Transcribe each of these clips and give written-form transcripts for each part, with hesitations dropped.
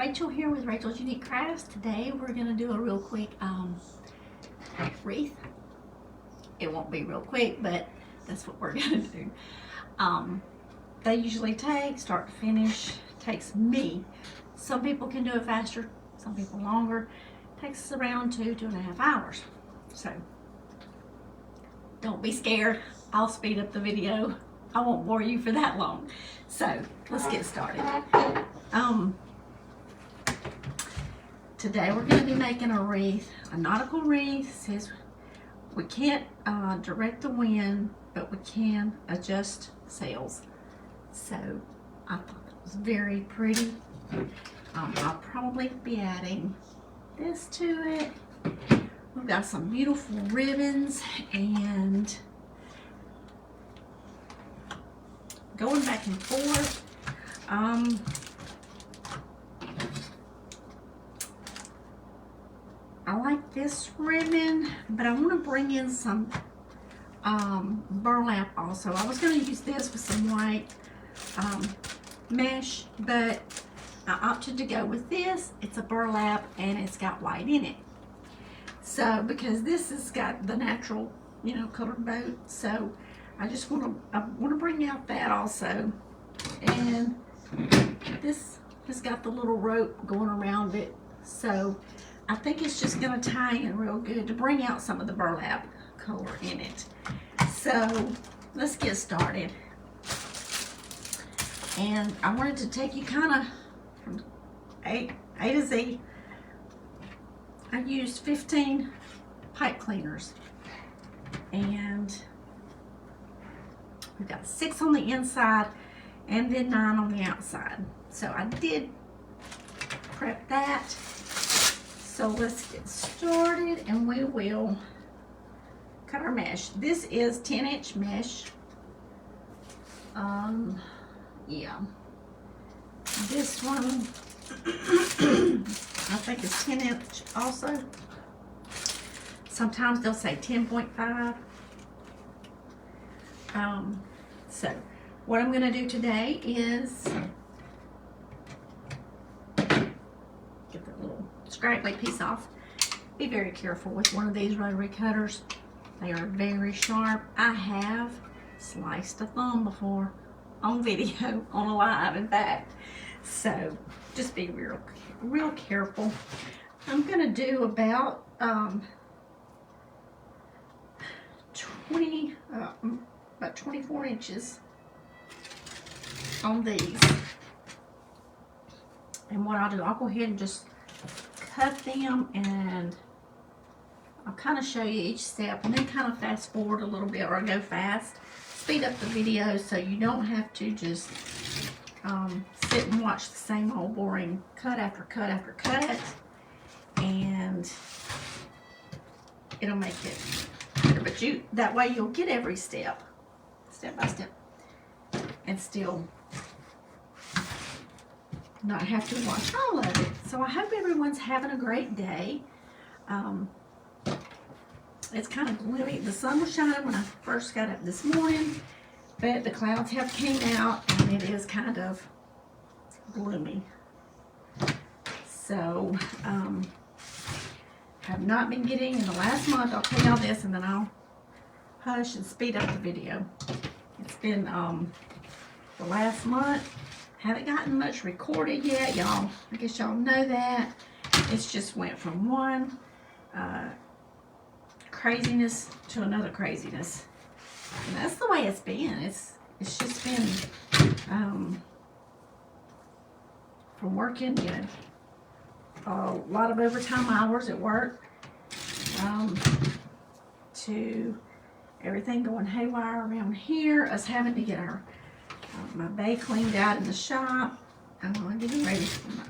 Rachel here with Rachel's Unique Crafts. Today we're going to do a real quick wreath. It won't be real quick, but that's what we're going to do. They usually take, start to finish, takes me. Some people can do it faster, some people longer. Takes us around 2.5 hours. So don't be scared. I'll speed up the video. I won't bore you for that long. So let's get started. Today we're going to be making a wreath, a nautical wreath. It says we can't direct the wind, but we can adjust sails. So I thought that was very pretty. I'll probably be adding this to it. We've got some beautiful ribbons and going back and forth. I like this ribbon, but I want to bring in some burlap also. I was going to use this with some white mesh, but I opted to go with this. It's a burlap and it's got white in it. So because this has got the natural, colored boat, so I just want to bring out that also. And this has got the little rope going around it, so I think it's just going to tie in real good to bring out some of the burlap color in it. So let's get started. And I wanted to take you kind of from A to Z. I used 15 pipe cleaners, and we've got 6 on the inside and then 9 on the outside. So I did prep that. So let's get started and we will cut our mesh. This is 10-inch mesh. Yeah. This one I think is 10-inch also. Sometimes they'll say 10.5. So what I'm going to do today is get that little scraggly piece off. Be very careful with one of these rotary cutters. They are very sharp. I have sliced a thumb before on video, on a live in fact. So just be real careful. I'm going to do about 24 inches on these. And what I'll do, I'll go ahead and just cut them, and I'll kind of show you each step and then kind of fast forward a little bit, or go fast, speed up the video so you don't have to just sit and watch the same old boring cut after cut after cut, and it'll make it better. But that way you'll get every step by step and still not have to watch all of it. So I hope everyone's having a great day. It's kind of gloomy. The sun was shining when I first got up this morning, but the clouds have came out and it is kind of gloomy. So have not been getting in the last month. I'll tell y'all this and then I'll hush and speed up the video. It's been the last month. Haven't gotten much recorded yet, y'all. I guess y'all know that. It's just went from one craziness to another craziness. And that's the way it's been. It's just been from working, a lot of overtime hours at work, to everything going haywire around here, us having to get our my bay cleaned out in the shop. I'm getting ready for my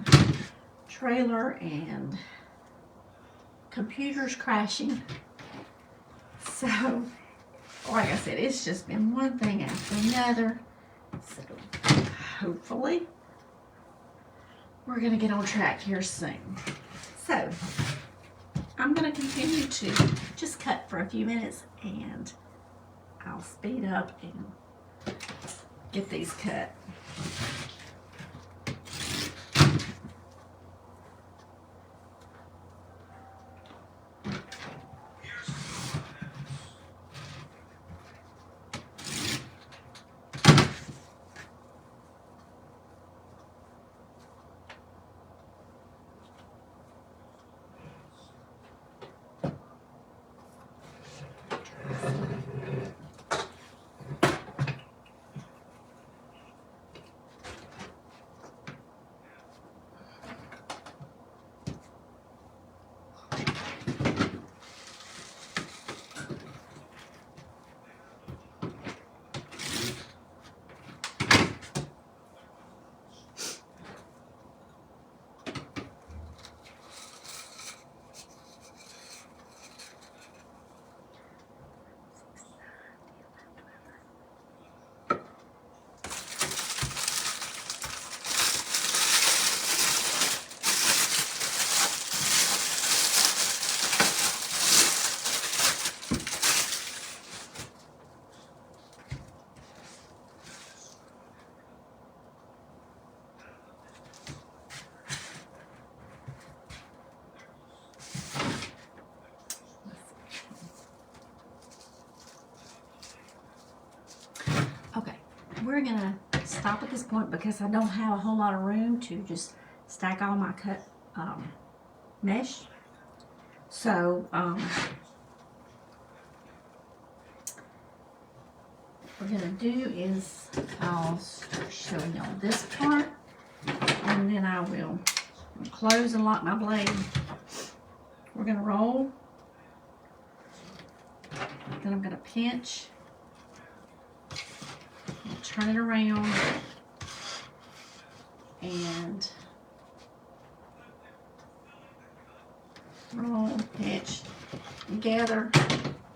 trailer, and computers crashing. So, like I said, it's just been one thing after another. So, hopefully, we're going to get on track here soon. So, I'm going to continue to just cut for a few minutes, and I'll speed up and get these cut. we're gonna stop at this point because I don't have a whole lot of room to just stack all my cut mesh. So what we're gonna do is I'll start showing y'all this part, and then I will close and lock my blade. We're gonna roll, then I'm gonna pinch, turn it around, and roll, pinch, and gather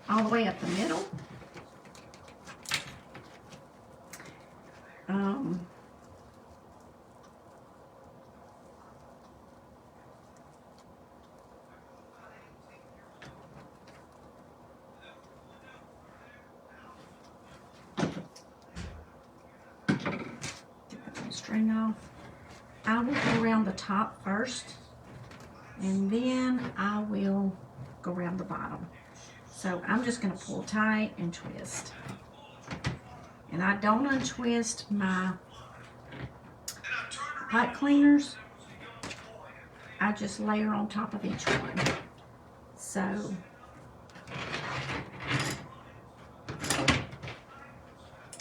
all the way up the middle. Get the string off. I will go around the top first, and then I will go around the bottom. So I'm just going to pull tight and twist. And I don't untwist my pipe cleaners. I just layer on top of each one. So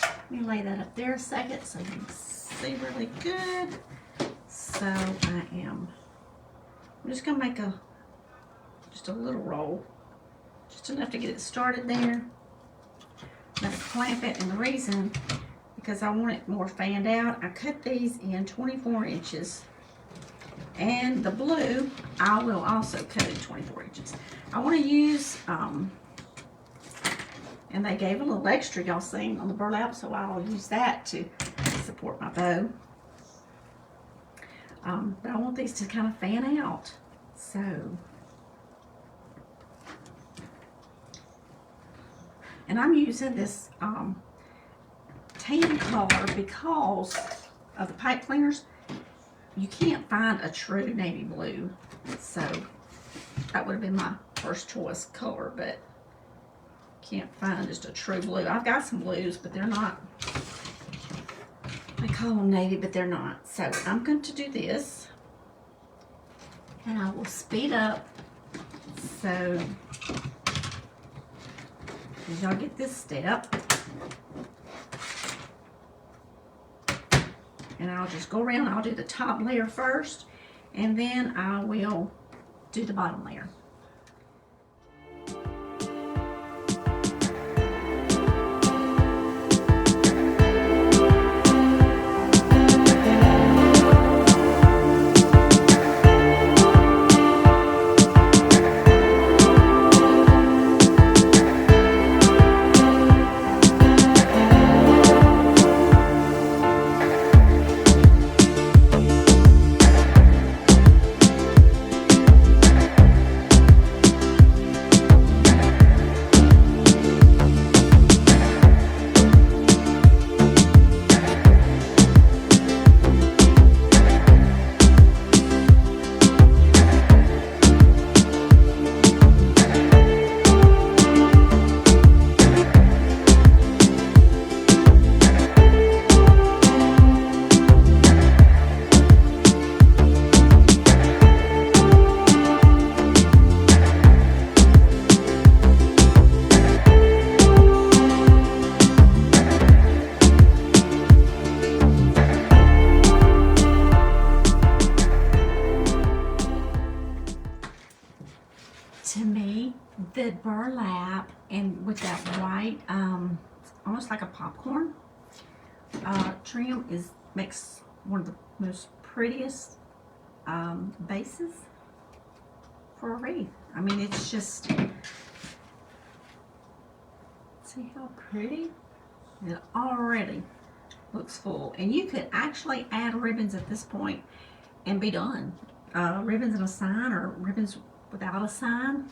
let me lay that up there a second so you can see really good. So I'm just gonna make just a little roll, just enough to get it started there. I'm gonna clamp it, and the reason, because I want it more fanned out, I cut these in 24 inches. And the blue, I will also cut in 24 inches. I want to use, and they gave a little extra, y'all seen, on the burlap, so I'll use that to support my bow. But I want these to kind of fan out. So, and I'm using this tan color because of the pipe cleaners. You can't find a true navy blue, so that would have been my first choice color, but can't find just a true blue. I've got some blues, but they're not, I call them navy, but they're not. So I'm going to do this, and I will speed up so as y'all get this step. And I'll just go around, I'll do the top layer first, and then I will do the bottom layer. To me, the burlap and with that white, almost like a popcorn trim makes one of the most prettiest bases for a wreath. I mean, it's just, see how pretty? It already looks full. And you could actually add ribbons at this point and be done. Ribbons and a sign, or ribbons without a sign.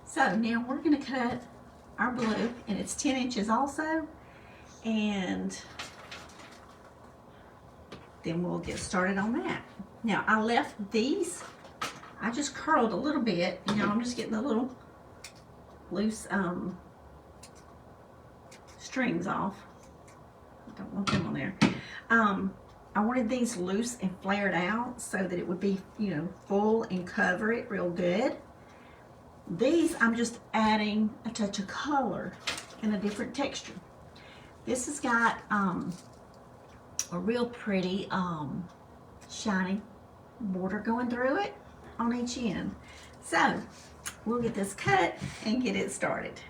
So now we're going to cut our blue, and it's 10 inches also, and then we'll get started on that. Now I left these, I just curled a little bit, you know, I'm just getting the little loose strings off. Don't want them on there. I wanted these loose and flared out so that it would be, you know, full and cover it real good. These, I'm just adding a touch of color and a different texture. This has got a real pretty shiny border going through it on each end. So we'll get this cut and get it started.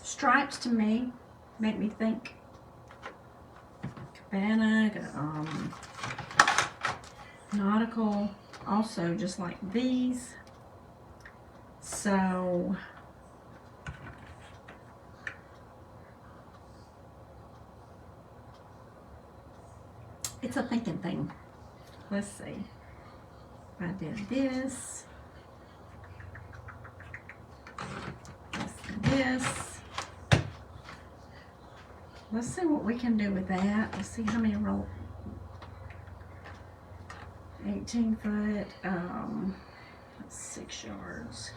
Stripes to me make me think cabana, nautical, also just like these. So it's a thinking thing. Let's see. I did this. This. Let's see what we can do with that. Let's see how many roll. 18 foot, that's 6 yards.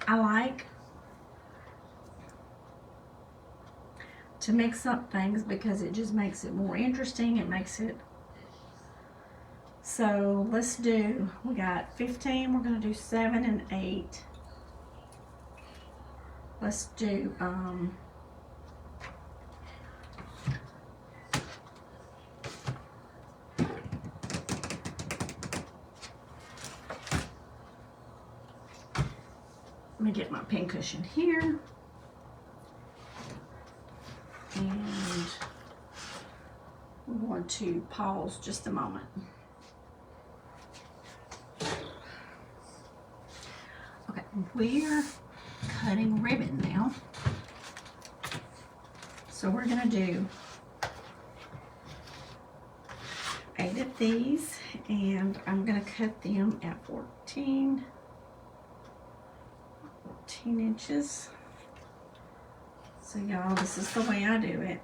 I like to mix up things because it just makes it more interesting. It makes it, so let's do, we got 15, we're going to do 7 and 8. Let's do let me get my pin cushion here. And we want to pause just a moment. Okay, we're cutting ribbon now. So we're gonna do 8 of these, and I'm gonna cut them at 14 inches. So y'all, this is the way I do it.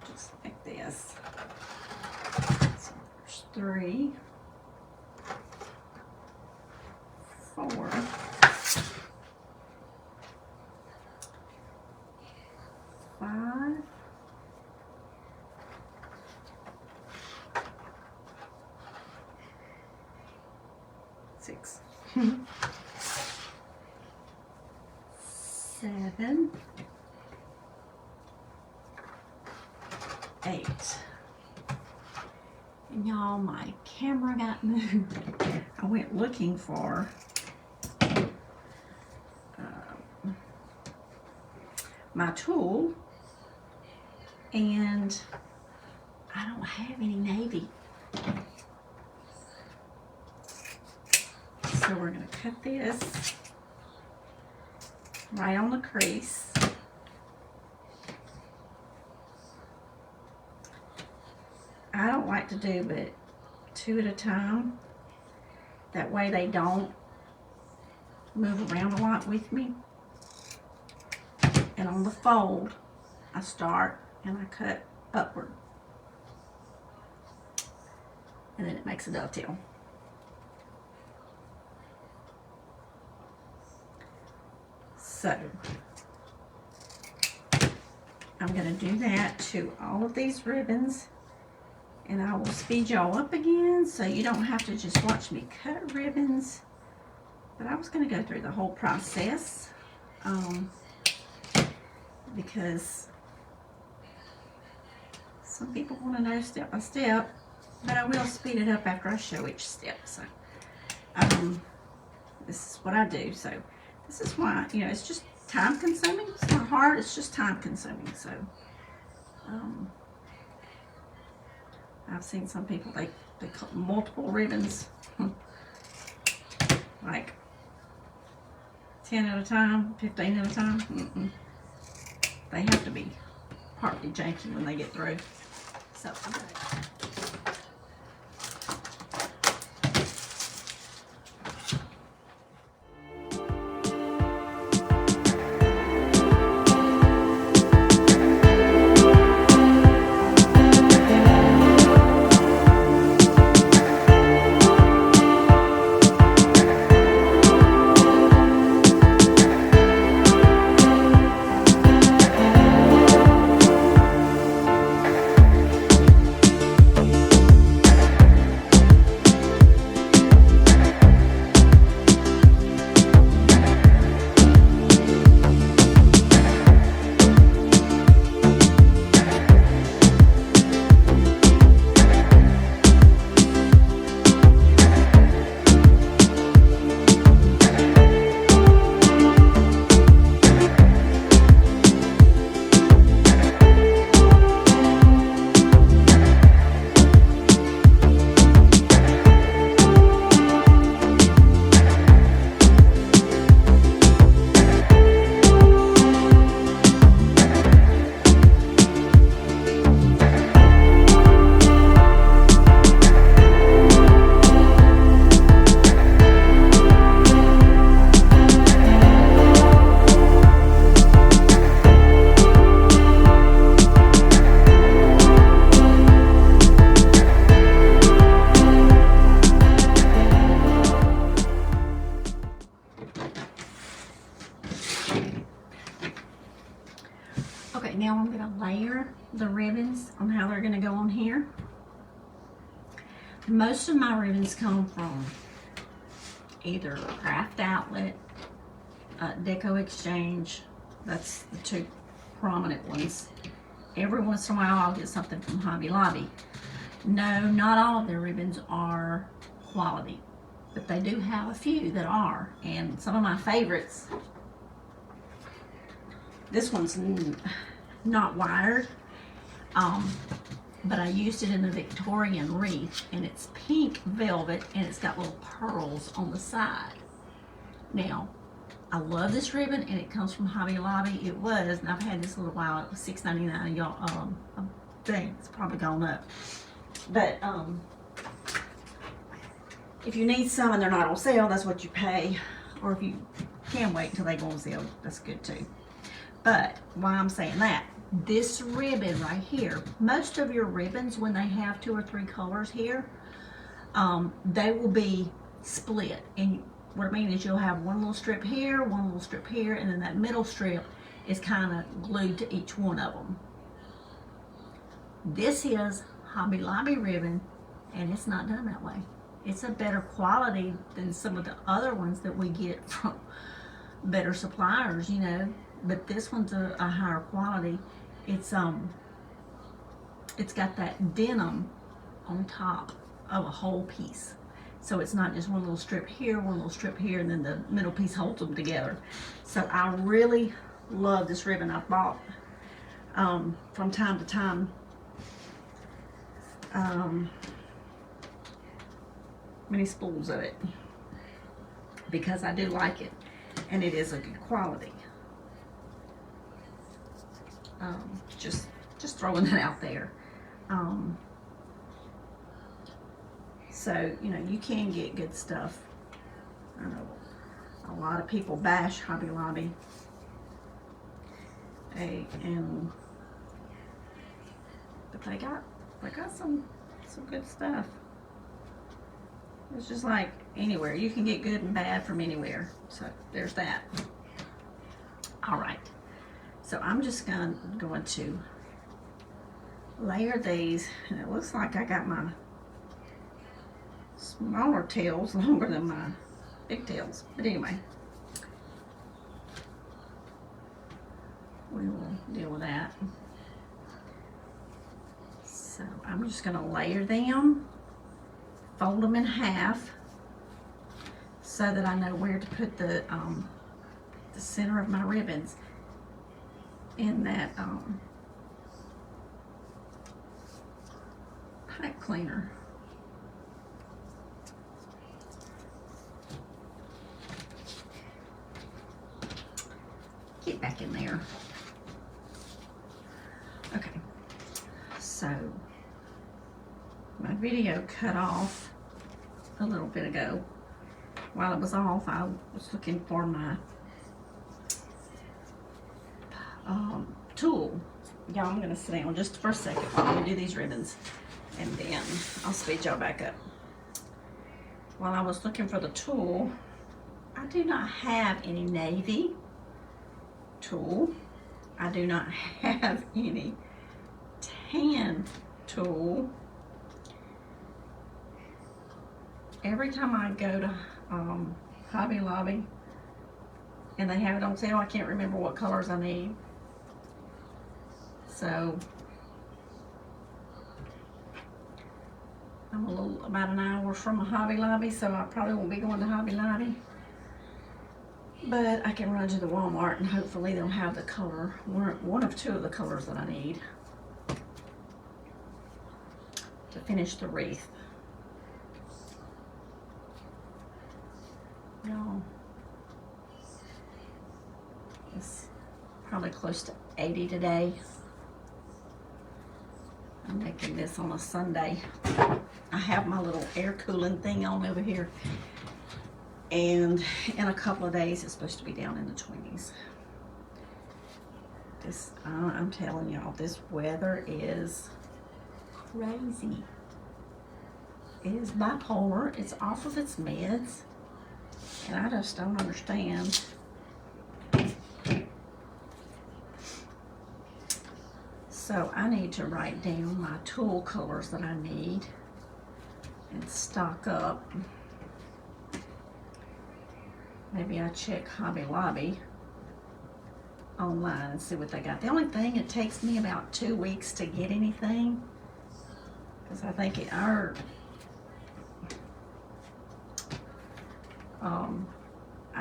Just like this. So there's 3, 4, 6. 7, 8. And y'all, my camera got moved. I went looking for my tool, and I don't have any navy. So we're going to cut this right on the crease. I don't like to do but 2 at a time. That way they don't move around a lot with me. And on the fold, I start and I cut upward. And then it makes a dovetail. So, I'm going to do that to all of these ribbons. And I will speed y'all up again so you don't have to just watch me cut ribbons. But I was going to go through the whole process because some people want to know step by step, but I will speed it up after I show each step. So this is what I do. So this is why, you know, it's just time consuming. It's not hard, it's just time consuming. So I've seen some people, they cut multiple ribbons, like 10 at a time, 15 at a time. They have to be partly janky when they get through. So, now I'm going to layer the ribbons on how they're going to go on here. Most of my ribbons come from either Craft Outlet, Deco Exchange. That's the 2 prominent ones. Every once in a while I'll get something from Hobby Lobby. No, not all of their ribbons are quality, but they do have a few that are. And some of my favorites, this one's not wired, but I used it in the Victorian wreath, and it's pink velvet, and it's got little pearls on the side. Now, I love this ribbon, and it comes from Hobby Lobby. It was, and I've had this a little while. It was $6.99, and y'all, I think it's probably gone up. But if you need some and they're not on sale, that's what you pay. Or if you can wait until they go on sale, that's good too. But why I'm saying that, this ribbon right here, most of your ribbons, when they have 2 or 3 colors here, they will be split. And what I mean is you'll have one little strip here, one little strip here, and then that middle strip is kind of glued to each one of them. This is Hobby Lobby ribbon, and it's not done that way. It's a better quality than some of the other ones that we get from better suppliers, you know. But this one's a higher quality. It's got that denim on top of a whole piece. So it's not just one little strip here, one little strip here, and then the middle piece holds them together. So I really love this ribbon. I've bought from time to time many spools of it because I do like it, and it is a good quality. Just throwing that out there. So, you know, you can get good stuff. I know a lot of people bash Hobby Lobby. But they got some good stuff. It's just like anywhere. You can get good and bad from anywhere. So there's that. All right. So I'm just going to layer these, and it looks like I got my smaller tails longer than my big tails. But anyway, we will deal with that. So I'm just going to layer them, fold them in half so that I know where to put the center of my ribbons in that pipe cleaner. Get back in there. Okay, so my video cut off a little bit ago. While it was off, I was looking for my tool. Y'all, I'm gonna sit down just for a second while we do these ribbons, and then I'll speed y'all back up. While I was looking for the tool, I do not have any navy tool. I do not have any tan tool. Every time I go to Hobby Lobby and they have it on sale, I can't remember what colors I need. So I'm about an hour from a Hobby Lobby, so I probably won't be going to Hobby Lobby. But I can run to the Walmart and hopefully they'll have the color, one of two of the colors that I need to finish the wreath. Y'all, it's probably close to 80 today. I'm making this on a Sunday. I have my little air cooling thing on over here. And in a couple of days, it's supposed to be down in the 20s. This, I'm telling y'all, this weather is crazy. It is bipolar. It's off of its meds. And I just don't understand. So I need to write down my tool colors that I need and stock up. Maybe I check Hobby Lobby online and see what they got. The only thing, it takes me about 2 weeks to get anything, because I think I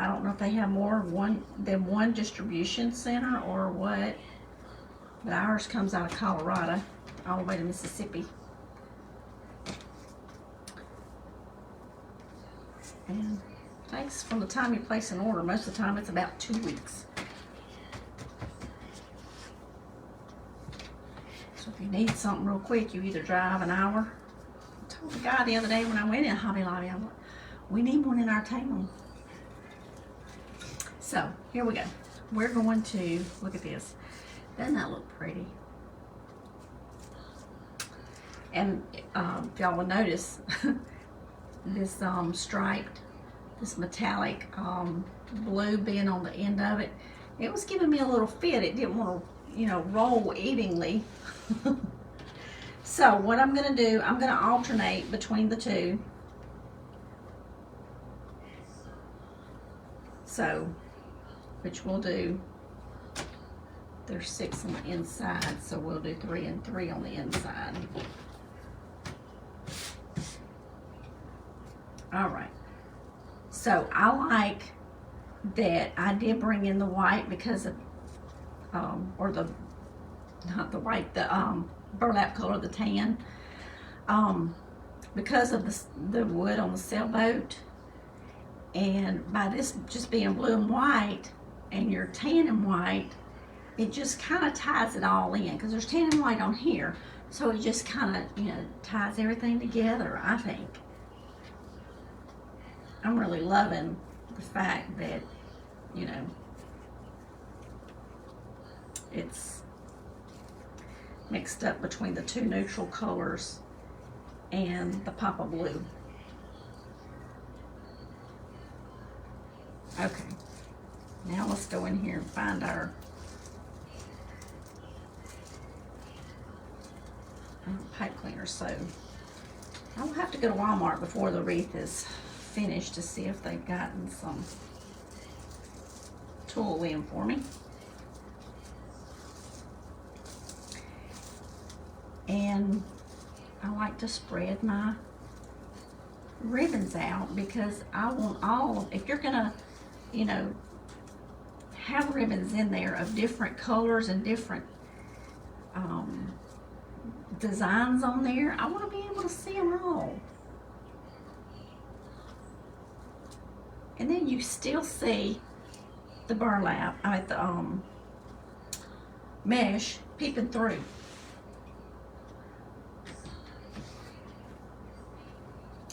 don't know if they have more than one distribution center or what, but ours comes out of Colorado all the way to Mississippi. And it takes, from the time you place an order, most of the time it's about 2 weeks. So if you need something real quick, you either drive an hour. I told the guy the other day when I went in Hobby Lobby, I'm like, we need one in our town. So here we go. We're going to look at this. Doesn't that look pretty? And if y'all will notice, this striped, this metallic blue being on the end of it, it was giving me a little fit. It didn't want to, you know, roll evenly. So what I'm going to do, I'm going to alternate between the two. So, which we'll do, there's 6 on the inside, so we'll do 3 and 3 on the inside. All right, so I like that I did bring in the white because of, or the, not the white, the burlap color, the tan, because of the wood on the sailboat. And by this just being blue and white and your tan and white, it just kind of ties it all in, because there's tan and white on here, so it just kind of, you know, ties everything together, I think. I'm really loving the fact that, you know, it's mixed up between the 2 neutral colors and the pop of blue. Okay, now let's go in here and find our pipe cleaner. So I'll have to go to Walmart before the wreath is finished to see if they've gotten some tulle in for me. And I like to spread my ribbons out because I want all, if you're gonna, you know, have ribbons in there of different colors and different designs on there, I want to be able to see them all. And then you still see the burlap, the mesh peeping through.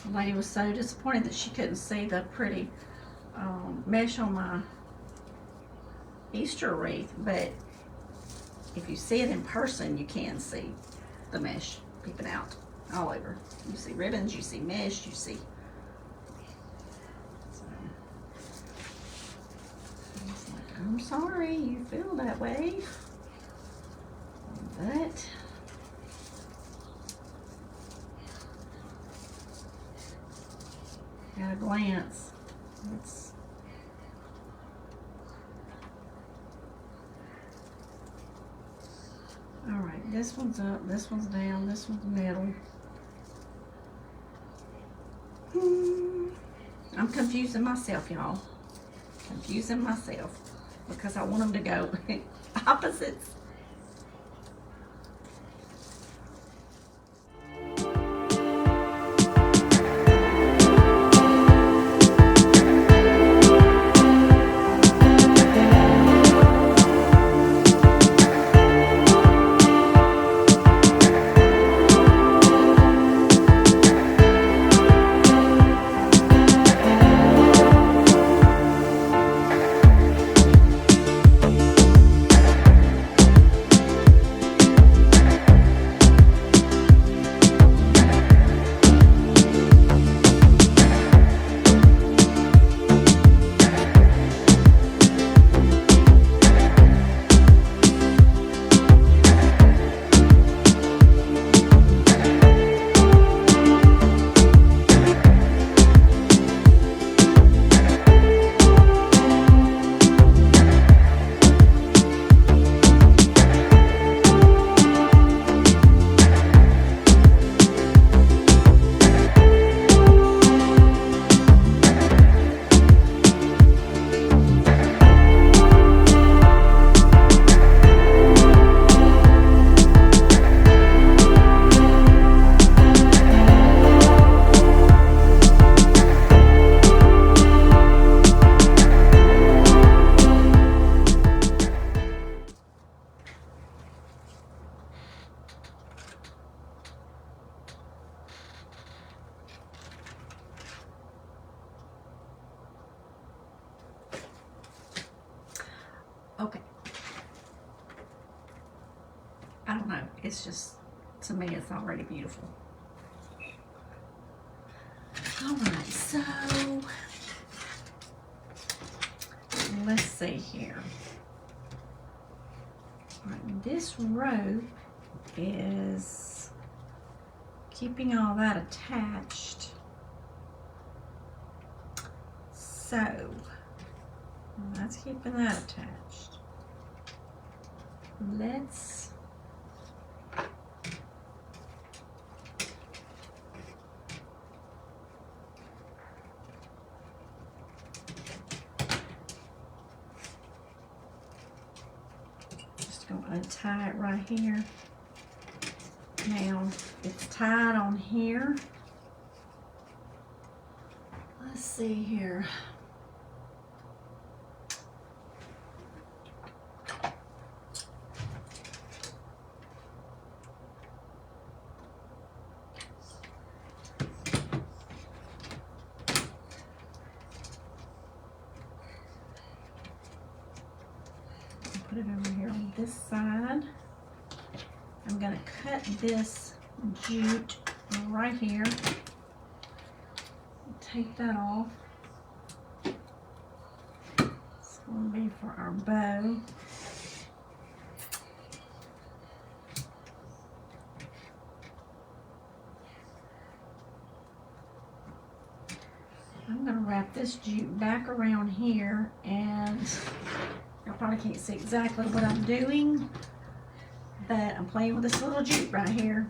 The lady was so disappointed that she couldn't see the pretty mesh on my Easter wreath, but if you see it in person, you can see the mesh peeping out all over. You see ribbons, you see mesh, you see. So, it's like, I'm sorry you feel that way, but at a glance, it's all right. This one's up, this one's down, this one's middle. I'm confusing myself, y'all. Confusing myself because I want them to go opposites. Okay. I don't know. It's just, to me, it's already beautiful. All right, so let's see here. All right, this rope is keeping all that attached. So And that's keeping that attached. Let's just gonna untie it right here. Now it's tied on here. Let's see here. Put it over here on this side. I'm going to cut this jute right here. Take that off. It's going to be for our bow. I'm going to wrap this jute back around here, and y'all probably can't see exactly what I'm doing, but I'm playing with this little jute right here.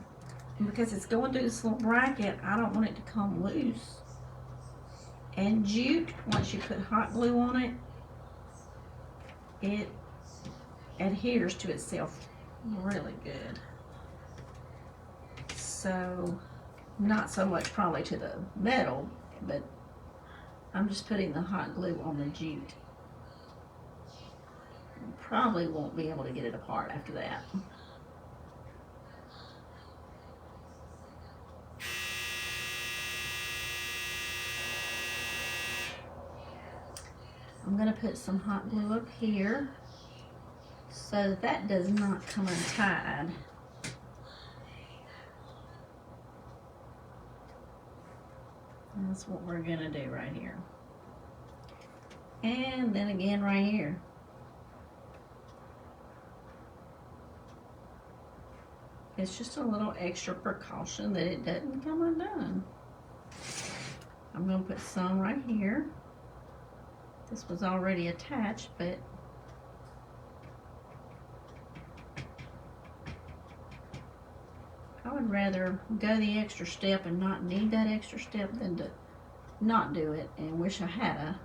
And because it's going through this little bracket, I don't want it to come loose. And jute, once you put hot glue on it, it adheres to itself really good. So, not so much probably to the metal, but I'm just putting the hot glue on the jute. Probably won't be able to get it apart after that. I'm going to put some hot glue up here so that does not come untied. And that's what we're going to do right here. And then again right here. It's just a little extra precaution that it doesn't come undone. I'm going to put some right here. This was already attached, but I would rather go the extra step and not need that extra step than to not do it and wish I had a.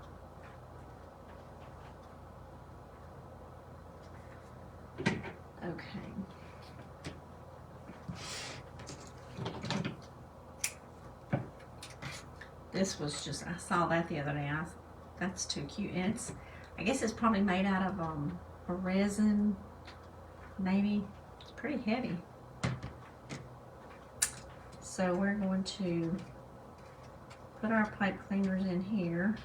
Okay. This was just, I saw that the other day. That's too cute. And it's, I guess it's probably made out of a resin, maybe. It's pretty heavy. So we're going to put our pipe cleaners in here.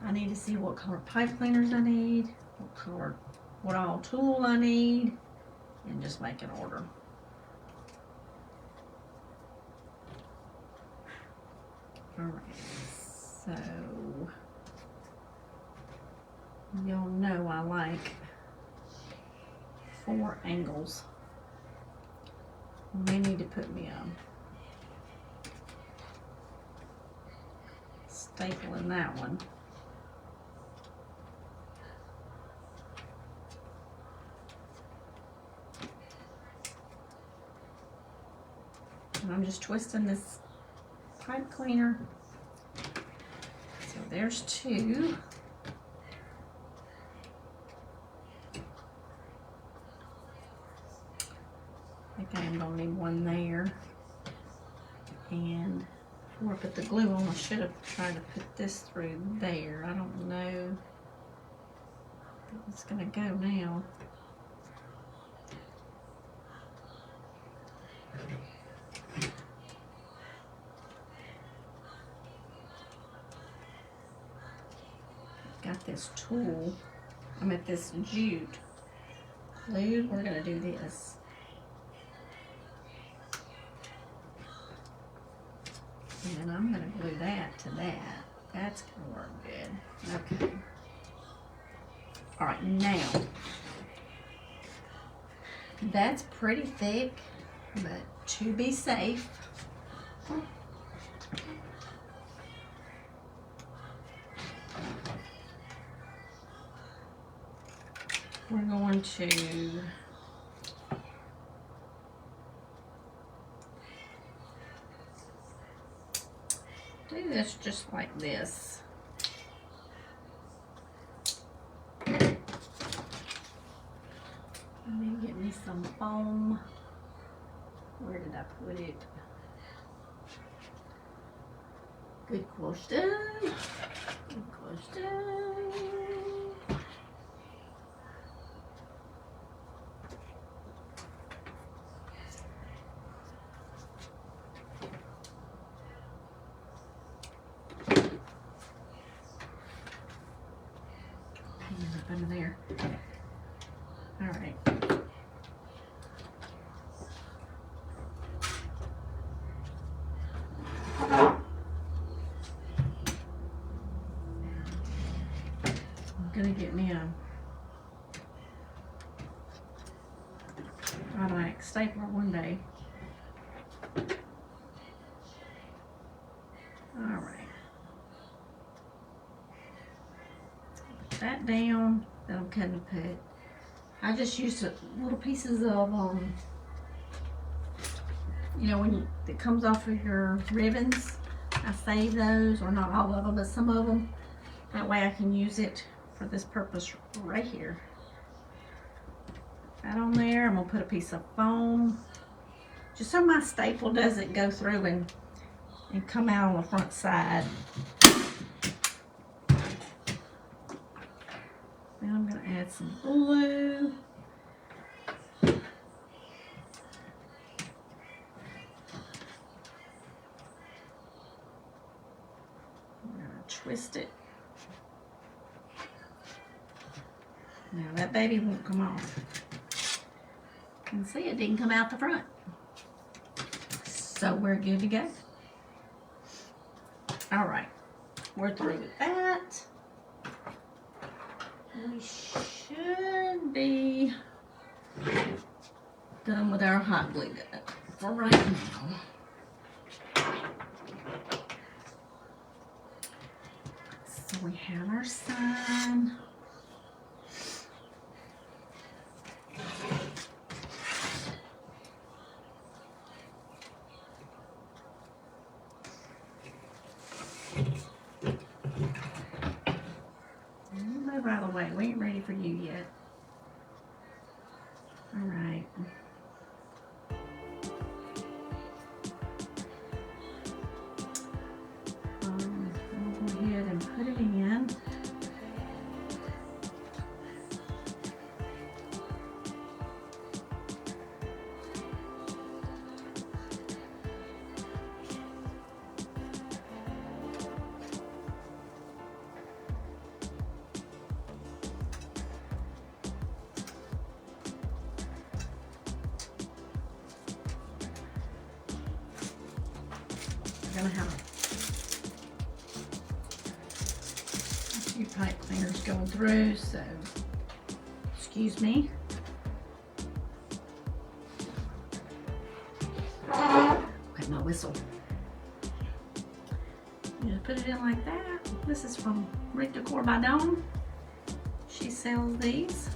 I need to see what color pipe cleaners I need, what all tool I need, and just make an order. Alright, so y'all know I like 4 angles. I may need to put me a staple in that one. And I'm just twisting this pipe cleaner. So there's 2. I think I'm gonna need one there. And before I put the glue on, I should have tried to put this through there. I don't know. It's gonna go now. Got this tool. I'm at this jute glue. We're gonna do this. And I'm gonna glue that to that. That's gonna work good. Okay. All right, now that's pretty thick, but to be safe, we're going to do this just like this. Let me get me some foam. Where did I put it? Good question. Good question. Up under there. All right. I'm gonna get me a automatic stapler one day. All right. Put that down. Then I'm cutting the put. I just used little pieces of you know, when it comes off of your ribbons. I save those, or not all of them, but some of them. That way I can use it for this purpose right here. That on there. I'm gonna put a piece of foam, just so my staple doesn't go through and come out on the front side. Then I'm gonna add some glue. Twist it. Now that baby won't come off. You can see it didn't come out the front. So we're good to go. All right, we're through with that. We should be done with our hot glue gun for right now. So we have our sign. Move out of the way. We ain't ready for you yet. All right. I'll go ahead and put it in. We're gonna have a few pipe cleaners going through, so excuse me. Got my whistle. You just put it in like that. This is from Rick Decor by Dawn. She sells these.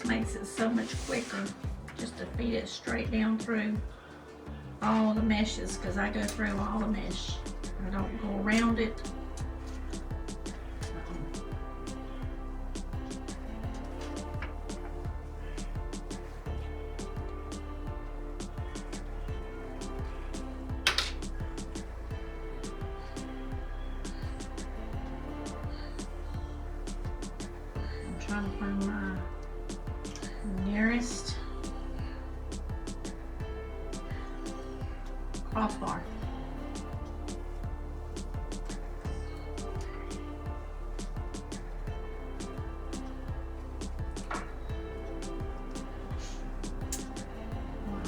Makes it so much quicker just to feed it straight down through all the meshes, because I go through all the mesh. I don't go around it. I'm trying to find my nearest crossbar.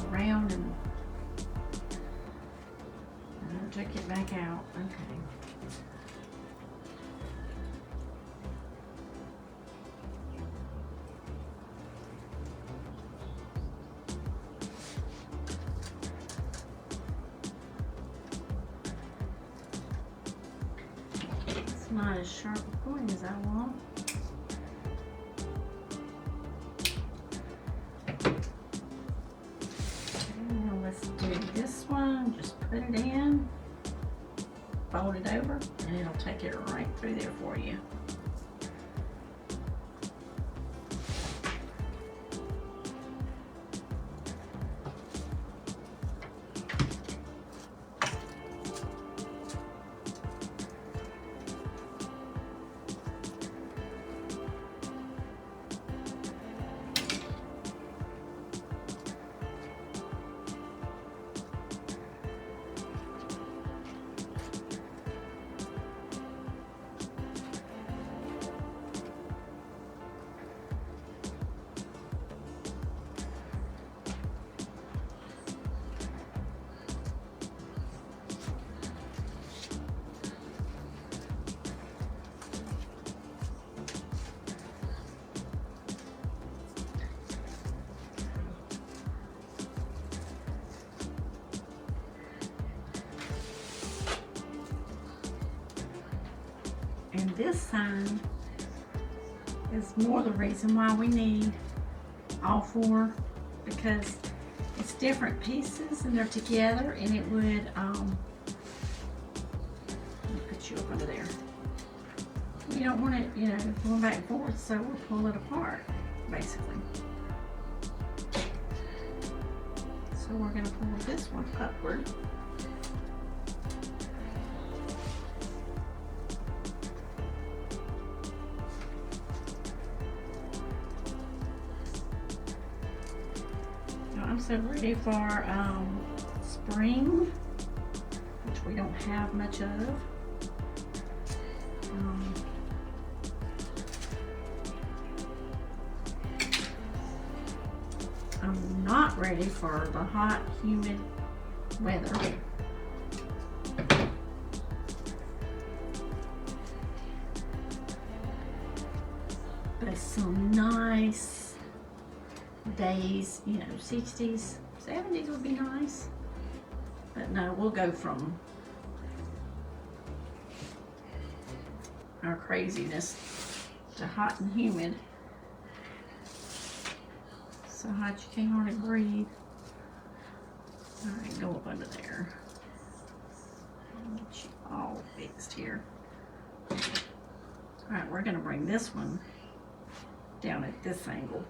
Around and take it back out. Okay. not as sharp a point as I want. Now let's do this one. Just put it in, fold it over, and it'll take it right through there for you. And this sign is more the reason why we need all four, because it's different pieces and they're together, and it would, let me put you up under there. You don't want it, you know, going back and forth, so we'll pull it apart, basically. So we're gonna pull this one upward. I'm so ready for spring, which we don't have much of. I'm not ready for the hot, humid weather. But some nice days, you know, 60s, 70s would be nice. But no, we'll go from our craziness to hot and humid. So hot you can't hardly breathe. All right, go up under there. Get you all fixed here. All right, we're gonna bring this one down at this angle.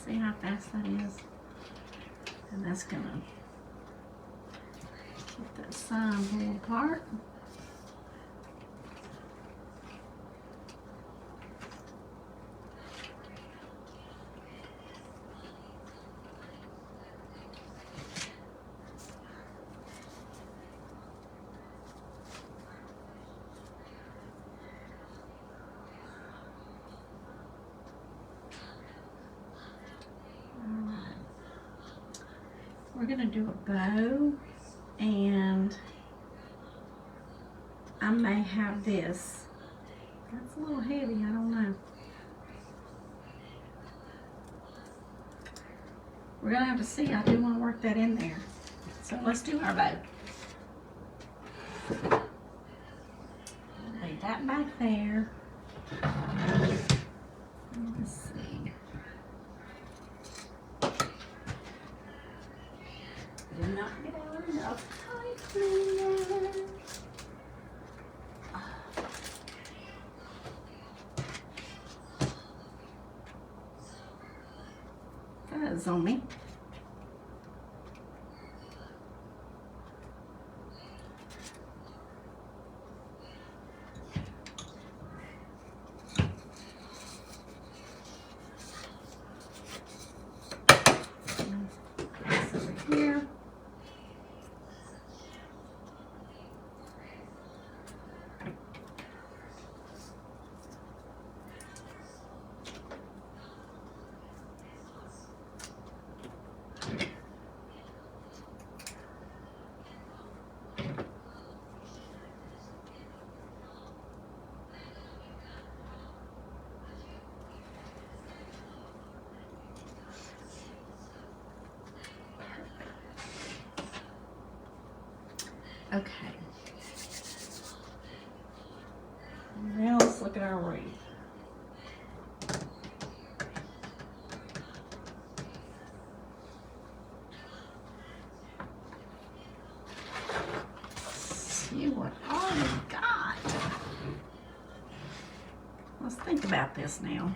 See how fast that is? And that's gonna get that sign pulled apart. We're gonna do a bow, and I may have this. That's a little heavy, I don't know. We're gonna have to see. I do want to work that in there. So let's do our bow. Lay that back there. Let's see. Did not get out enough tightly. Fuzz on me. Here. Okay. Now let's look at our wreath. See what all we got. Let's think about this now.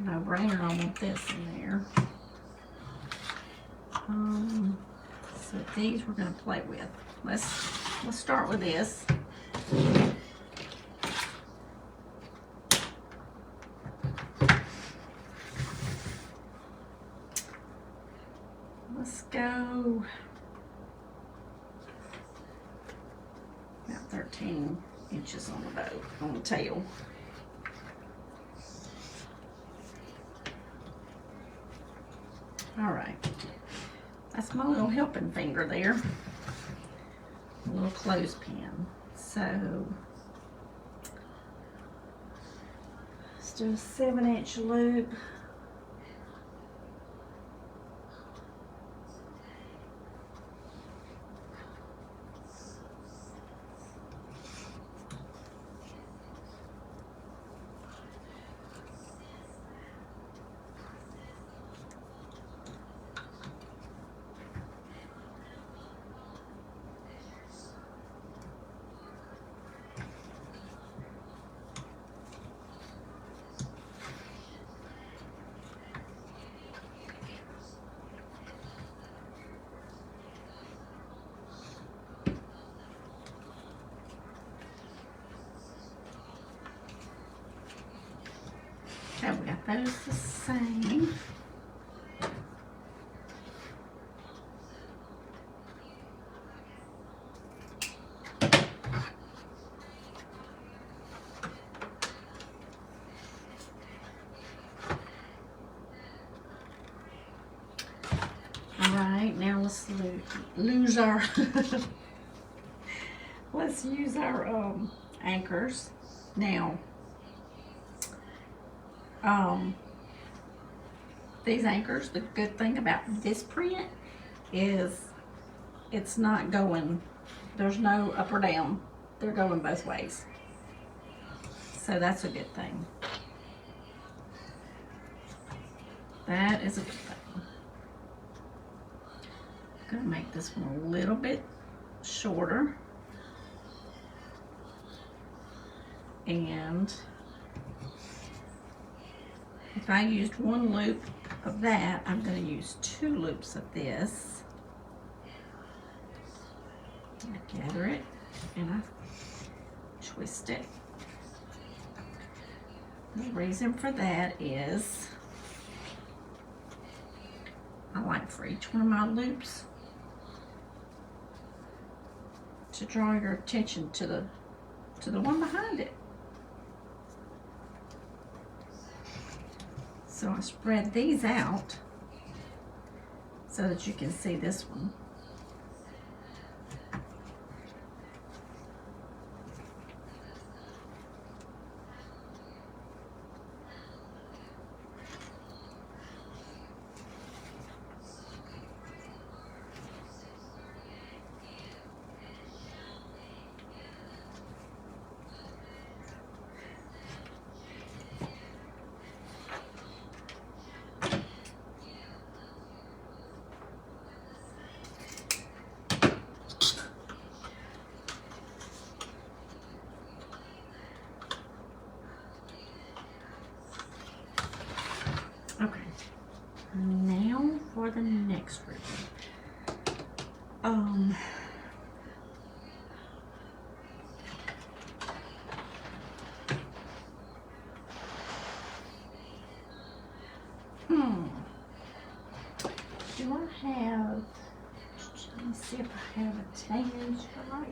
No brainer, I want this in there. So these we're gonna play with. Let's start with this. Let's go about 13 inches on the boat, on the tail. All right, that's my little helping finger there, a little clothespin. So let's do a 7-inch loop. Okay, we got those the same. All right, now let's lose our let's use our anchors now. These anchors, the good thing about this print is it's not going, there's no up or down, they're going both ways, so that's a good thing. That is a good thing. I'm gonna make this one a little bit shorter, and if I used one loop of that, I'm going to use 2 loops of this. I gather it and I twist it. The reason for that is I like for each one of my loops to draw your attention to the one behind it. So I spread these out so that you can see this one. Okay, now for the next ribbon. Do I have, let me see if I have a tan stripe.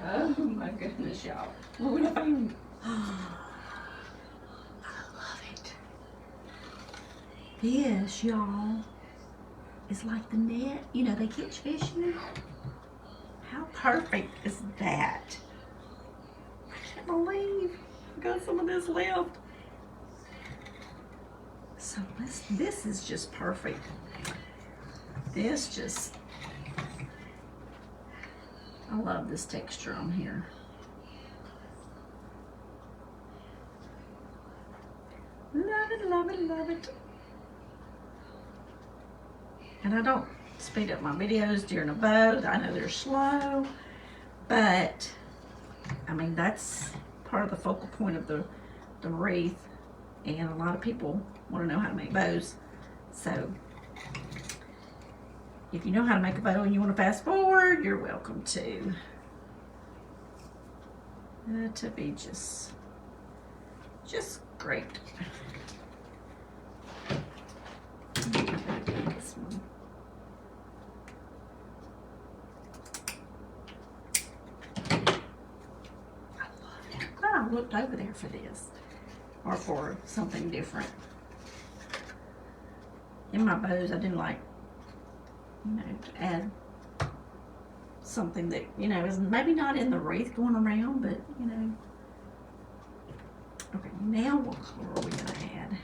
Oh my goodness, y'all. What if I'm, I love it. This, y'all, is like the net. You know, they catch fish in it. How perfect is that? I can't believe I got some of this left. So this is just perfect. This just, I love this texture on here. Love it, love it, love it. And I don't speed up my videos during a boat. I know they're slow, but I mean, that's part of the focal point of the wreath. And a lot of people want to know how to make bows. So if you know how to make a bow and you want to fast forward, you're welcome to. To be just great. This one. I love it. I looked over there for this, or for something different. In my bows, I didn't like, you know, to add something that, you know, is maybe not in the wreath going around, but, you know. Okay, now what color are we gonna add?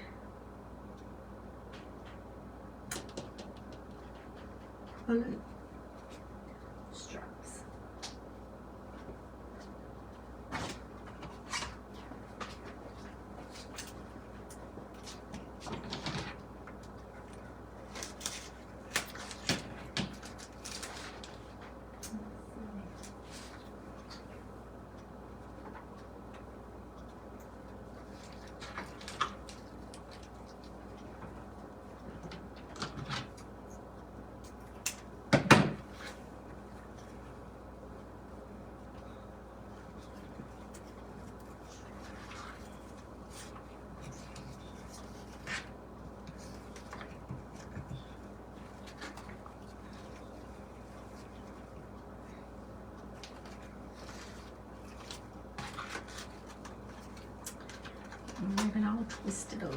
Blue stripes. Maybe I'll twist it up.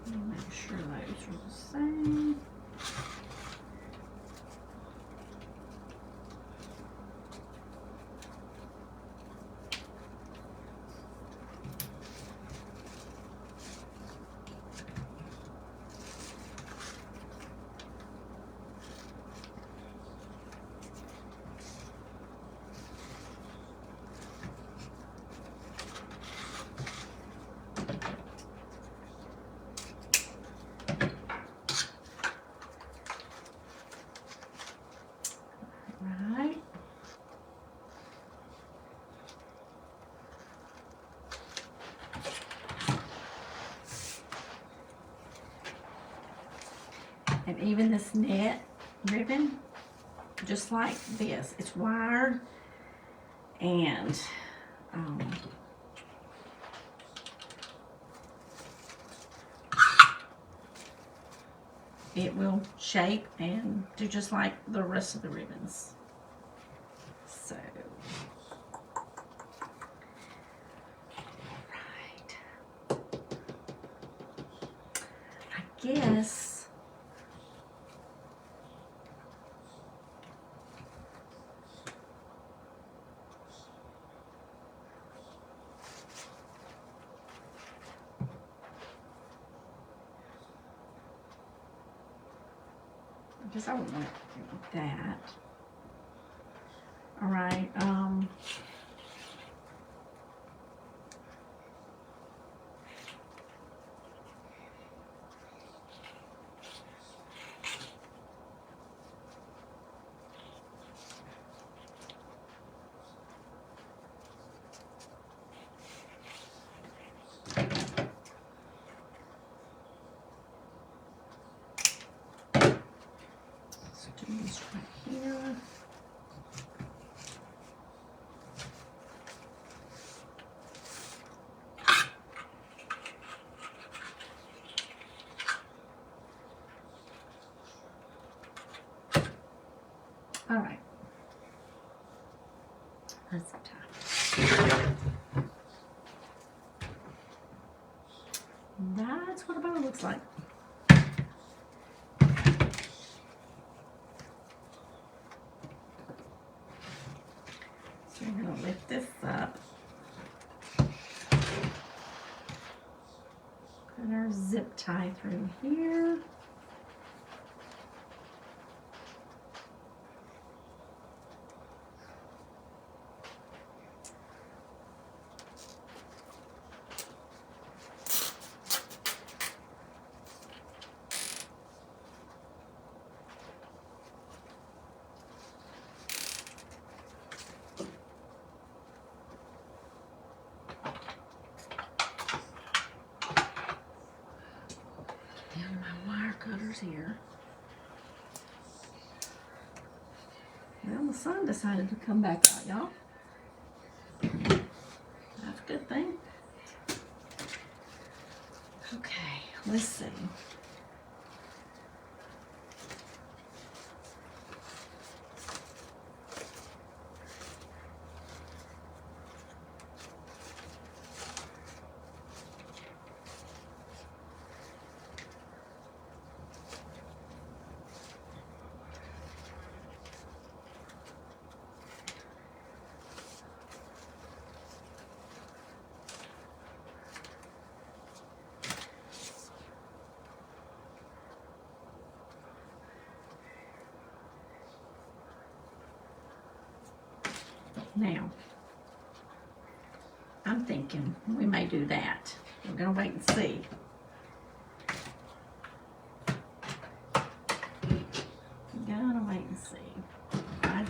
Make sure those are the same. And even this net ribbon, just like this, it's wired, and it will shape and do just like the rest of the ribbons. So, right. I guess I wouldn't want it like that. All right. This right here. looks like. So we're going to lift this up. Put our zip tie through here. Cutters here. Well, the sun decided to come back out, y'all. That's a good thing. Okay, let's see. Now, I'm thinking we may do that. We're gonna wait and see. Gotta wait and see. I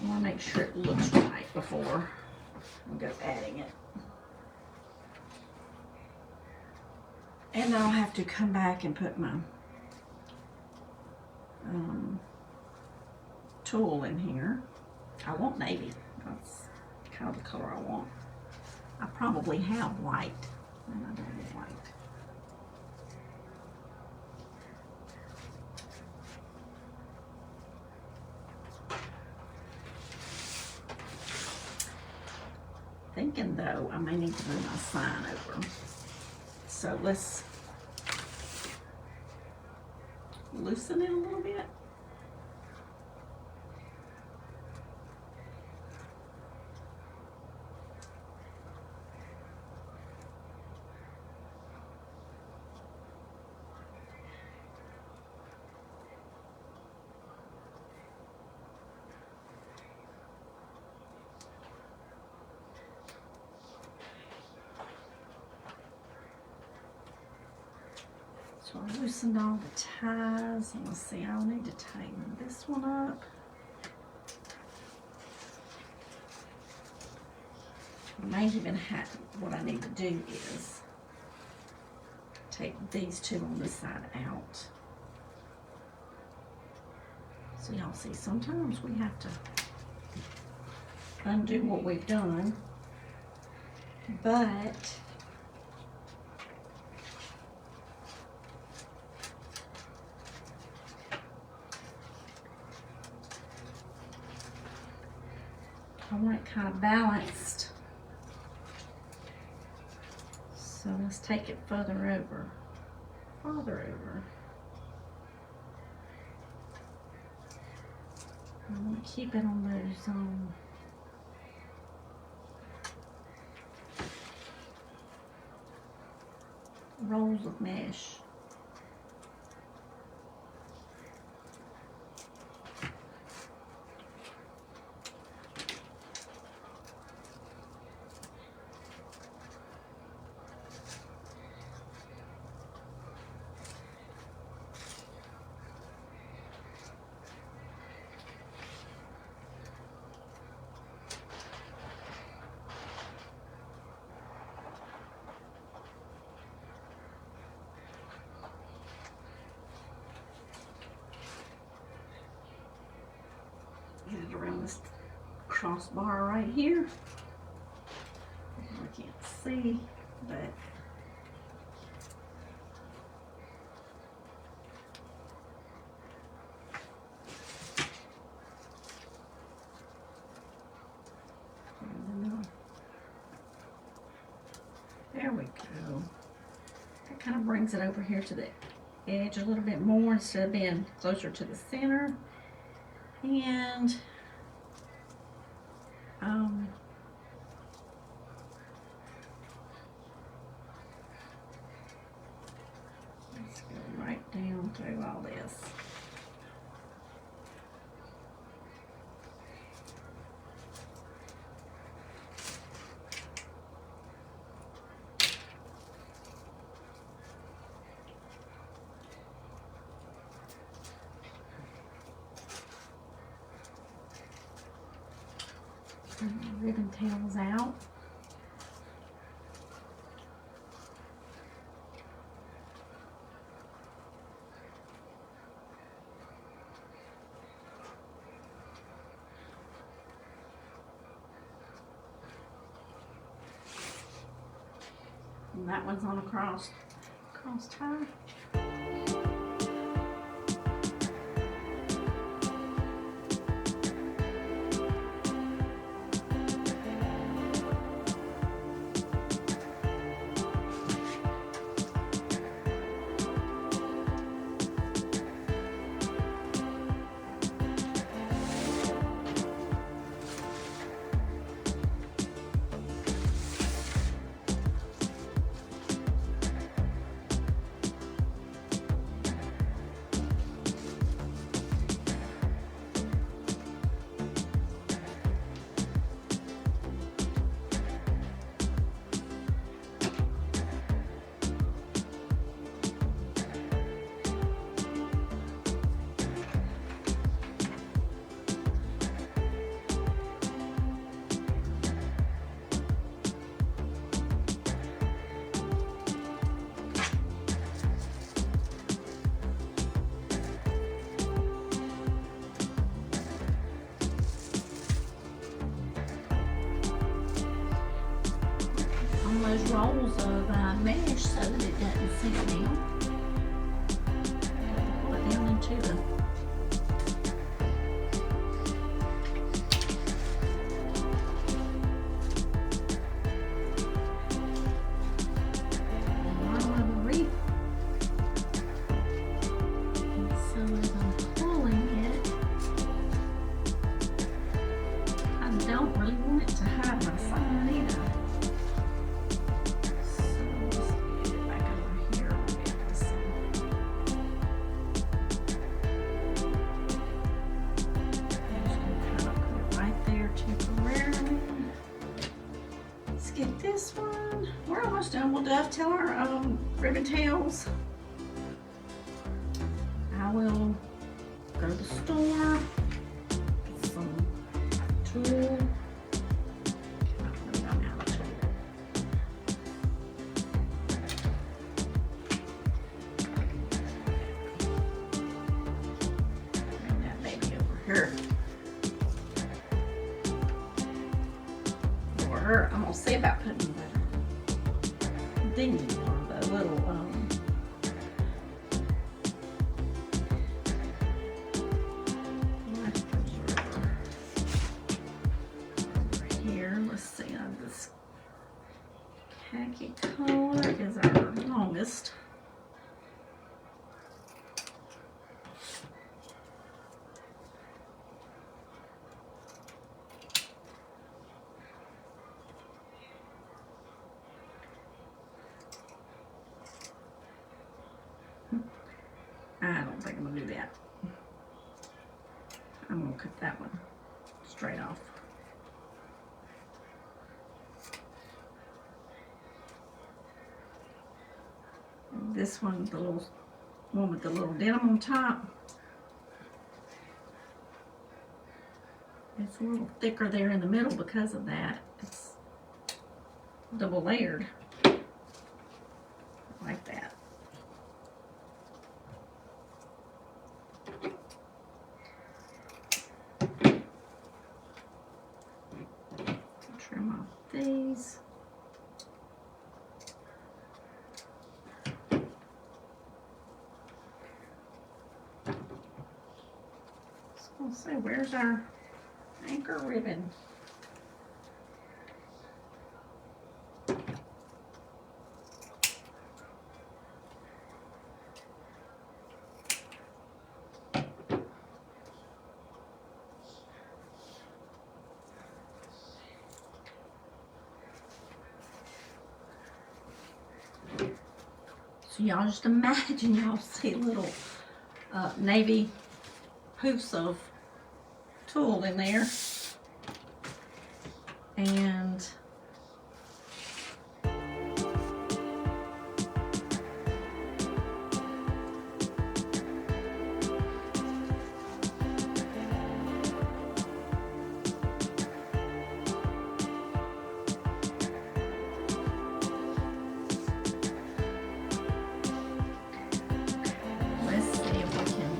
want to make sure it looks right before we go adding it. And I'll have to come back and put my tulle in here. I want navy. That's kind of the color I want. I probably have white, and I don't want white. Thinking though, I may need to move my sign over. So let's loosen it a little bit. So I loosened all the ties. Let's see, I'll need to tighten this one up. I may even have, what I need to do is take these two on this side out. So y'all see, sometimes we have to undo what we've done, but I want it kind of balanced. So let's take it further over. Farther over. I want to keep it on those rolls of mesh. Get it around this crossbar right here. I can't see, but there we go. That kind of brings it over here to the edge a little bit more instead of being closer to the center. And let's go right down through all this. And the ribbon tails out. And that one's on a cross tie. Those rolls of mesh so that it doesn't sink down. Pull it down into the bottom of the wreath. And so as I'm pulling it, I don't really want it to hide my side either. Get this one. We're almost done. We'll dovetail our ribbon tails. I will go to the store, get some tulle. Bring that baby over here. I'm gonna see about putting the dinghy on the little life preserver over here. Let's see, this khaki color is our longest. I don't think I'm gonna do that. I'm gonna cut that one straight off. And this one, the little one with the little denim on top, it's a little thicker there in the middle because of that. It's double layered like that. Trim off these. So let's see, where's our anchor ribbon? So y'all just imagine y'all see little navy hoofs of tulle in there. And let's see if we can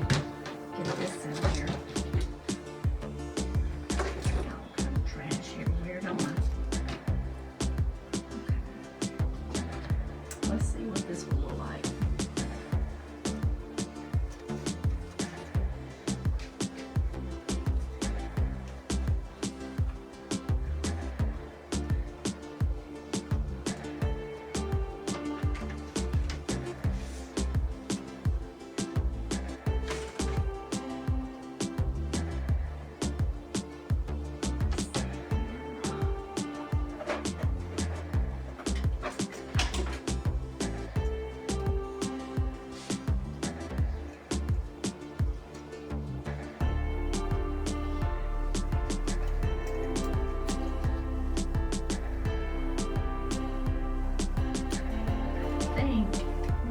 get this in here. All kind of trash everywhere, don't I? Okay. Let's see what this will look like.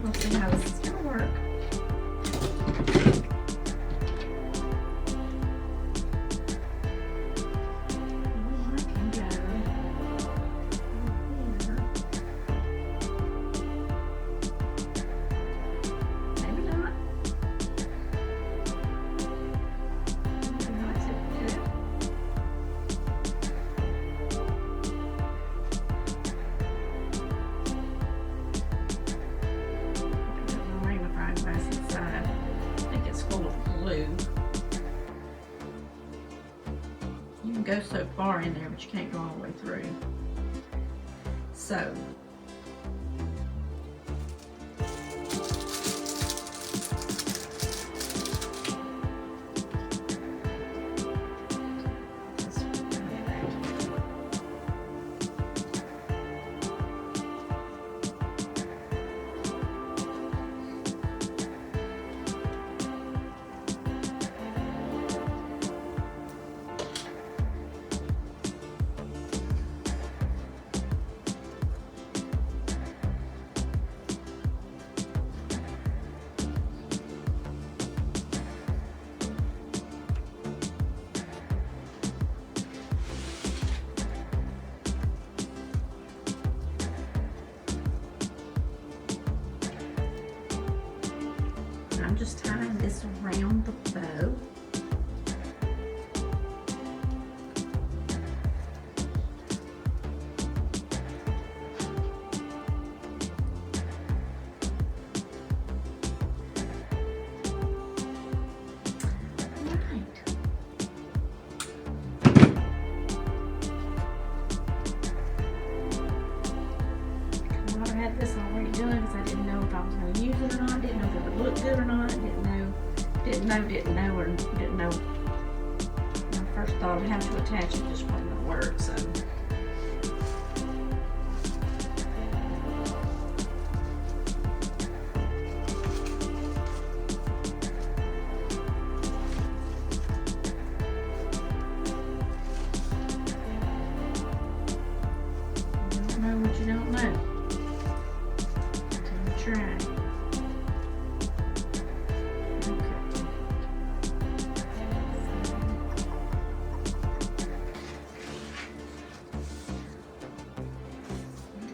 We'll see how this is going to work. I can go here. Maybe not. Maybe not. Good. Inside. I think it's full of glue. You can go so far in there, but you can't go all the way through. So, I'm just tying this around the bow. I had this already done because I didn't know if I was going to use it or not. Didn't know if it would look good or not. Didn't know. When I first thought of how to attach it, just wasn't going to work. So. You don't know what you don't know. Try.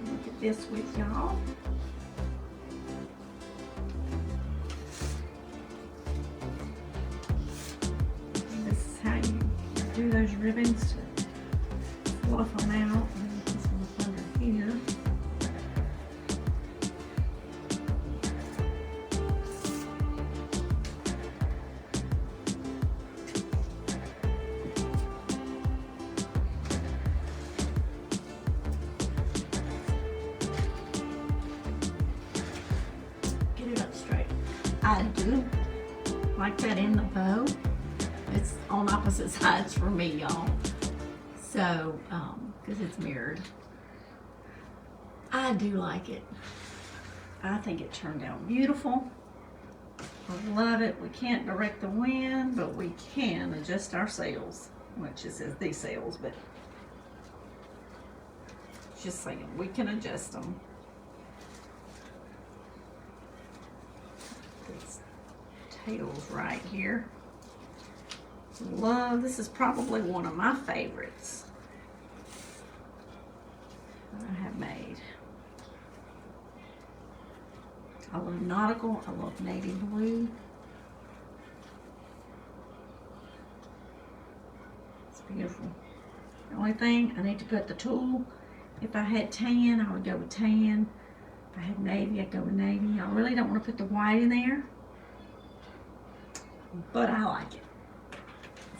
Look at this with y'all. This is how you do those ribbons to fluff them out. And this one's under here. I do like that in the bow. It's on opposite sides for me, y'all. So, because it's mirrored. I do like it. I think it turned out beautiful. I love it. We can't direct the wind, but we can adjust our sails, which it says these sails, but just saying, we can adjust them. These tails right here. Love, this is probably one of my favorites that I have made. I love nautical, I love navy blue. It's beautiful. The only thing, I need to put the tulle. If I had tan, I would go with tan. If I had navy, I'd go with navy. I really don't want to put the white in there, but I like it.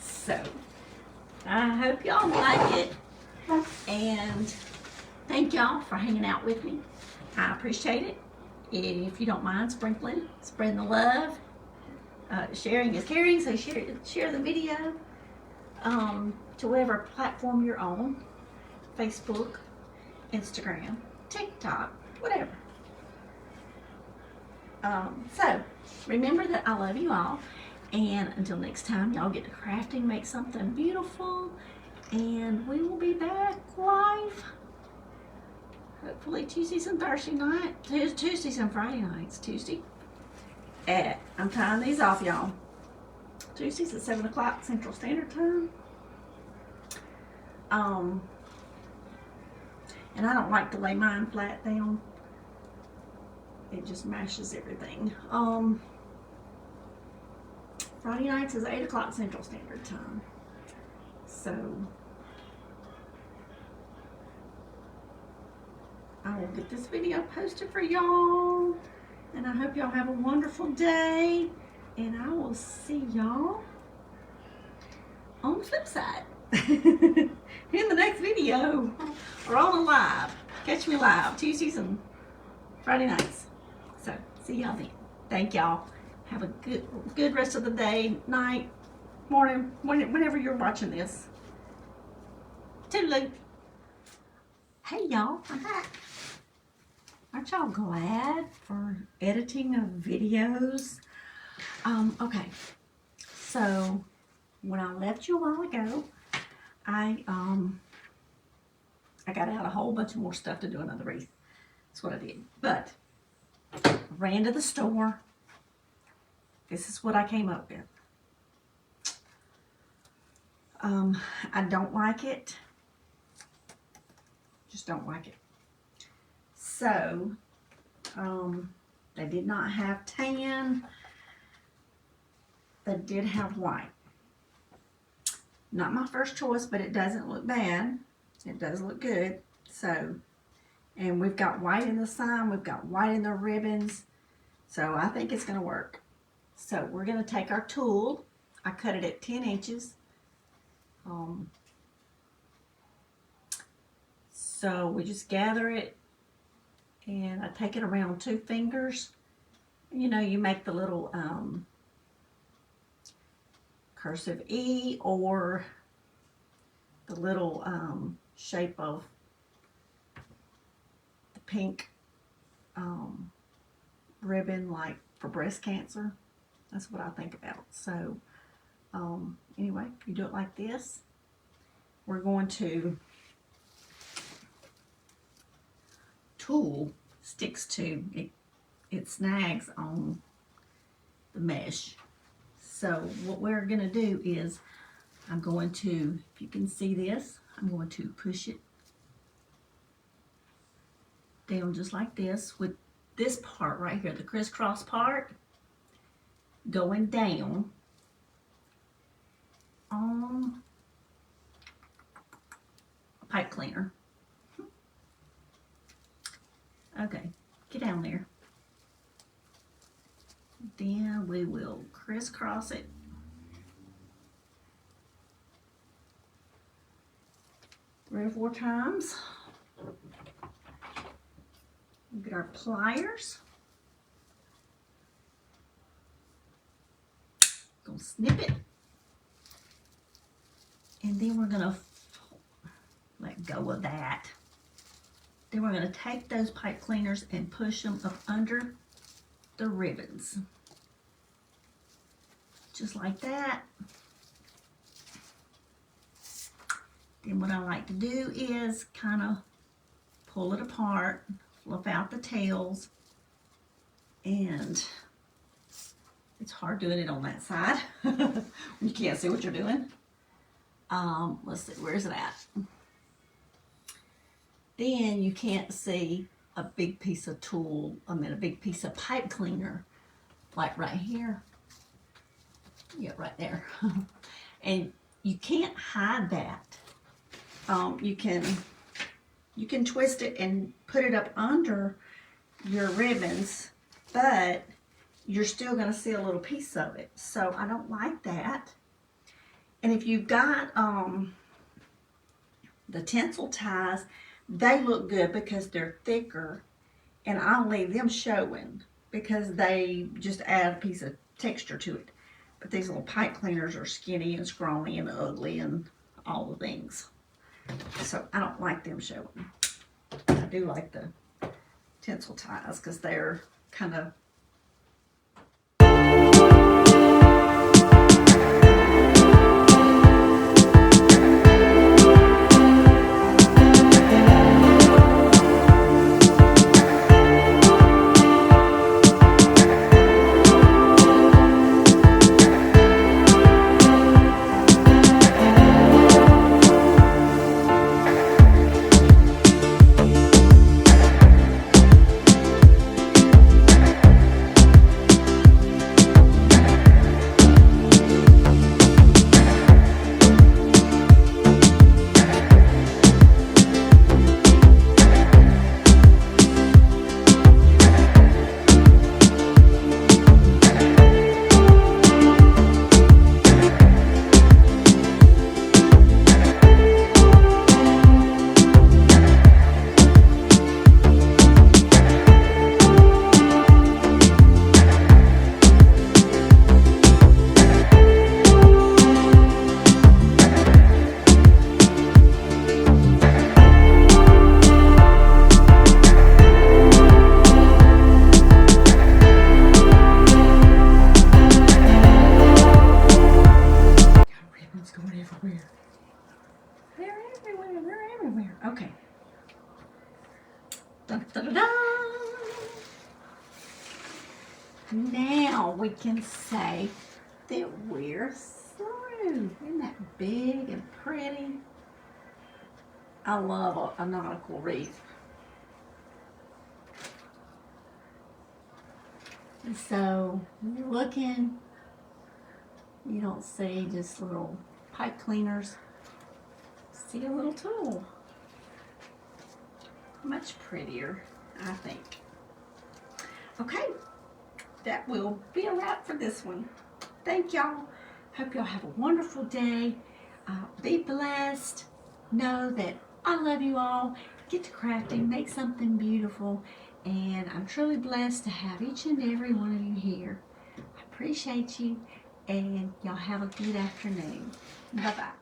So, I hope y'all like it. And thank y'all for hanging out with me. I appreciate it. If you don't mind sprinkling, spreading the love, sharing is caring, so share the video to whatever platform you're on, Facebook, Instagram, TikTok, whatever. So remember that I love you all, and until next time, y'all get to crafting, make something beautiful, and we will be back live. Hopefully Tuesdays and Thursday night. Tuesdays and Friday nights. Tuesday I'm tying these off, y'all. Tuesdays at 7 o'clock Central Standard Time. And I don't like to lay mine flat down. It just mashes everything. Friday nights is 8 o'clock Central Standard Time. So I will get this video posted for y'all, and I hope y'all have a wonderful day, and I will see y'all on the flip side in the next video, or on a live. Catch me live Tuesdays and Friday nights. So see y'all then. Thank y'all. Have a good rest of the day, night, morning, whenever you're watching this. Toodaloo. Hey y'all, I'm back. Aren't y'all glad for editing of videos? Okay, so when I left you a while ago, I got out a whole bunch of more stuff to do another wreath. That's what I did. But ran to the store. This is what I came up with. I don't like it. Just don't like it. So, they did not have tan. They did have white. Not my first choice, but it doesn't look bad. It does look good. So, and we've got white in the sign. We've got white in the ribbons. So, I think it's going to work. So, we're going to take our tulle. I cut it at 10 inches. So, we just gather it. And I take it around 2 fingers. You know, you make the little cursive E, or the little shape of the pink ribbon, like for breast cancer. That's what I think about. So anyway, you do it like this. We're going to tulle sticks to it, it snags on the mesh. So what we're going to do is I'm going to, if you can see this, I'm going to push it down just like this, with this part right here, the crisscross part, going down on a pipe cleaner. Okay, get down there. Then we will crisscross it. Three or 4 times. We'll get our pliers. Gonna snip it. And then we're gonna let go of that. Then we're going to take those pipe cleaners and push them up under the ribbons. Just like that. Then what I like to do is kind of pull it apart, flip out the tails, and it's hard doing it on that side. You can't see what you're doing. Let's see, where's it at? Then you can't see a big piece of tool, a big piece of pipe cleaner, like right here. Yeah, right there. And you can't hide that. You can twist it and put it up under your ribbons, but you're still going to see a little piece of it. So I don't like that. And if you've got the tinsel ties, they look good because they're thicker, and I'll leave them showing because they just add a piece of texture to it. But these little pipe cleaners are skinny and scrawny and ugly and all the things. So I don't like them showing. I do like the tinsel ties because they're kind of okay. Dun, dun, dun, dun. Now we can say that we're through. Isn't that big and pretty? I love a nautical wreath. And so when you're looking, you don't see just little pipe cleaners. See a little tool. Much prettier, I think. Okay, that will be a wrap for this one. Thank y'all. Hope y'all have a wonderful day. Be blessed. Know that I love you all. Get to crafting, make something beautiful, and I'm truly blessed to have each and every one of you here. I appreciate you, and y'all have a good afternoon. Bye-bye.